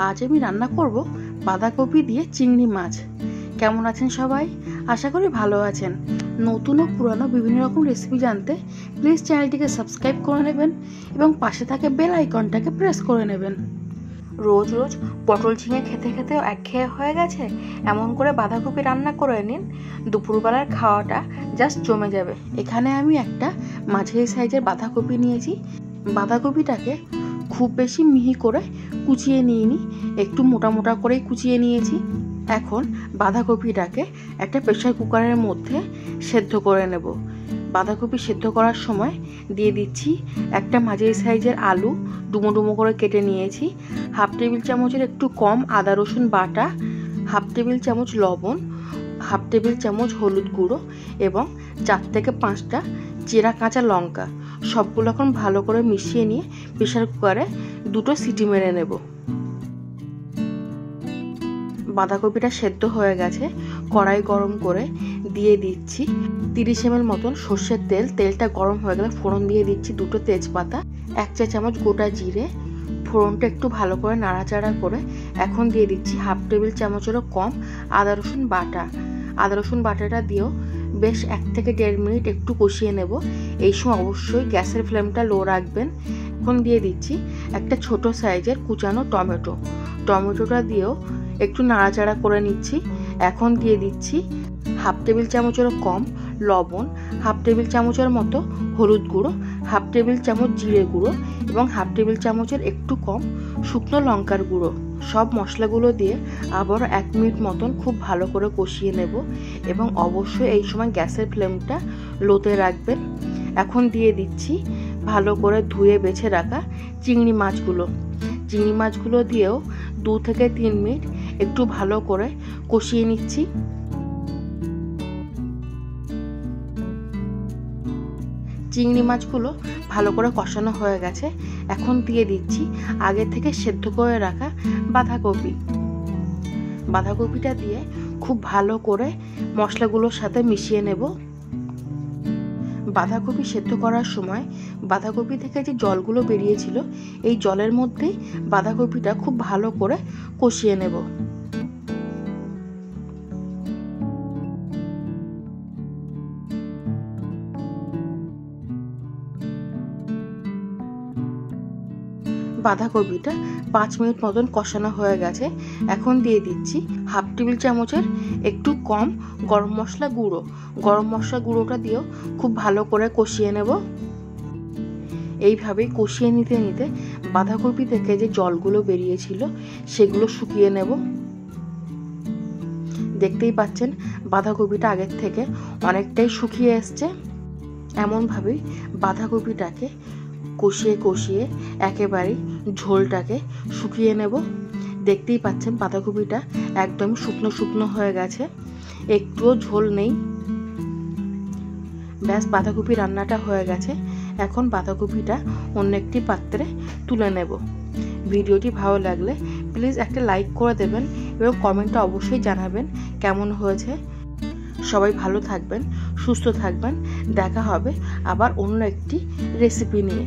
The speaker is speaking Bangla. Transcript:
আজ আমি রান্না করব বাঁধাকপি দিয়ে চিংড়ি মাছ। কেমন আছেন সবাই? আশা করি ভালো আছেন। নতুন ও পুরানো বিভিন্ন রকম রেসিপি জানতে প্লিজ চ্যানেলটিকে সাবস্ক্রাইব করে নেবেন এবং পাশে থাকা বেল আইকনটাকে প্রেস করে নেবেন। রোজ রোজ পটল ঝিঙে খেতে খেতেও একঘেয়ে হয়ে গেছে, এমন করে বাঁধাকপি রান্না করে নিন, দুপুরবেলার খাওয়াটা জাস্ট জমে যাবে। এখানে আমি একটা মাঝারি সাইজের বাঁধাকপি নিয়েছি। বাঁধাকপিটাকে খুব বেশি মিহি করে কুচিয়ে নিইনি, একটু মোটা মোটা করেই কুচিয়ে নিয়েছি। এখন বাঁধাকপিটাকে একটা প্রেসার কুকারের মধ্যে সেদ্ধ করে নেব। বাঁধাকপি সেদ্ধ করার সময় দিয়ে দিচ্ছি একটা মাঝারি সাইজের আলু, ডুমো ডুমো করে কেটে নিয়েছি। হাফ টেবিল চামচের একটু কম আদা রসুন বাটা, হাফ টেবিল চামচ লবণ, হাফ টেবিল চামচ হলুদ গুঁড়ো এবং 4 থেকে 5টা চেরা কাঁচা লঙ্কা, সবগুলো এখন ভালো করে মিশিয়ে নিয়ে প্রেসার কুকারে 2টো সিটি মেরে নেব। বাঁধাকপিটা সেদ্ধ হয়ে গেছে। কড়াই গরম করে দিয়ে দিচ্ছি 30 ml মতন সর্ষের তেল। তেলটা গরম হয়ে গেলে ফোড়ন দিয়ে দিচ্ছি 2টো তেজপাতা, 1 চা চামচ গোটা জিরে। ফোড়নটা একটু ভালো করে নাড়াচাড়া করে এখন দিয়ে দিচ্ছি হাফ টেবিল চামচেরও কম আদা রসুন বাটা। আদা রসুন বাটাটা দিয়েও বেশ 1 থেকে 1.5 মিনিট একটু কষিয়ে নেব। এই সময় অবশ্যই গ্যাসের ফ্লেমটা লো রাখবেন। এখন দিয়ে দিচ্ছি একটা ছোট সাইজের কুচানো টমেটো। টমেটোটা দিয়েও একটু নাড়াচাড়া করে নিচ্ছি। এখন দিয়ে দিচ্ছি হাফ টেবিল চামচেরও কম লবণ, হাফ টেবিল চামচের মতো হলুদ গুঁড়ো, হাফ টেবিল চামচ জিরে গুঁড়ো এবং হাফ টেবিল চামচের একটু কম শুকনো লঙ্কার গুঁড়ো। সব মশলাগুলো দিয়ে আবার 1 মিনিট মতন খুব ভালো করে কষিয়ে নেব এবং অবশ্যই এই সময় গ্যাসের ফ্লেমটা লোতে রাখবেন। এখন দিয়ে দিচ্ছি ভালো করে ধুয়ে বেছে রাখা চিংড়ি মাছগুলো। চিংড়ি মাছগুলো দিয়েও 2 থেকে 3 মিনিট একটু ভালো করে কষিয়ে নিচ্ছি। চিংড়ি মাছগুলো ভালো করে কষানো হয়ে গেছে। এখন দিয়ে দিচ্ছি আগে থেকে সেদ্ধ করে রাখা বাঁধাকপি। বাঁধাকপিটা দিয়ে খুব ভালো করে মশলাগুলোর সাথে মিশিয়ে নেব। বাঁধাকপি সেদ্ধ করার সময় বাঁধাকপি থেকে যে জলগুলো বেরিয়েছিল, এই জলের মধ্যেই বাঁধাকপিটা খুব ভালো করে কষিয়ে নেব। বাঁধাকপিটা 5 মিনিট মতন কষানো হয়ে গেছে। এখন দিয়ে দিচ্ছি হাফ টেবিল চামচের একটু কম গরম মশলা গুঁড়ো। গরম মশলা গুঁড়োটা দিয়েও খুব ভালো করে কষিয়ে নেব। এইভাবেই কষিয়ে নিতে নিতে বাঁধাকপি থেকে যে জলগুলো বেরিয়েছিল সেগুলো শুকিয়ে নেব। দেখতেই পাচ্ছেন বাঁধাকপিটা আগের থেকে অনেকটাই শুকিয়ে এসছে। এমনভাবেই বাঁধাকপিটাকে কষিয়ে কষিয়ে একেবারেই ঝোলটাকে শুকিয়ে নেব। দেখতেই পাচ্ছেন বাঁধাকপিটা একদম শুকনো শুকনো হয়ে গেছে, একটুও ঝোল নেই। ব্যাস, বাঁধাকপি রান্নাটা হয়ে গেছে। এখন বাঁধাকপিটা অন্য একটি পাত্রে তুলে নেব। ভিডিওটি ভালো লাগলে প্লিজ একটা লাইক করে দেবেন এবং কমেন্টে অবশ্যই জানাবেন কেমন হয়েছে। সবাই ভালো থাকবেন, সুস্থ থাকবেন। দেখা হবে আবার অন্য একটি রেসিপি নিয়ে।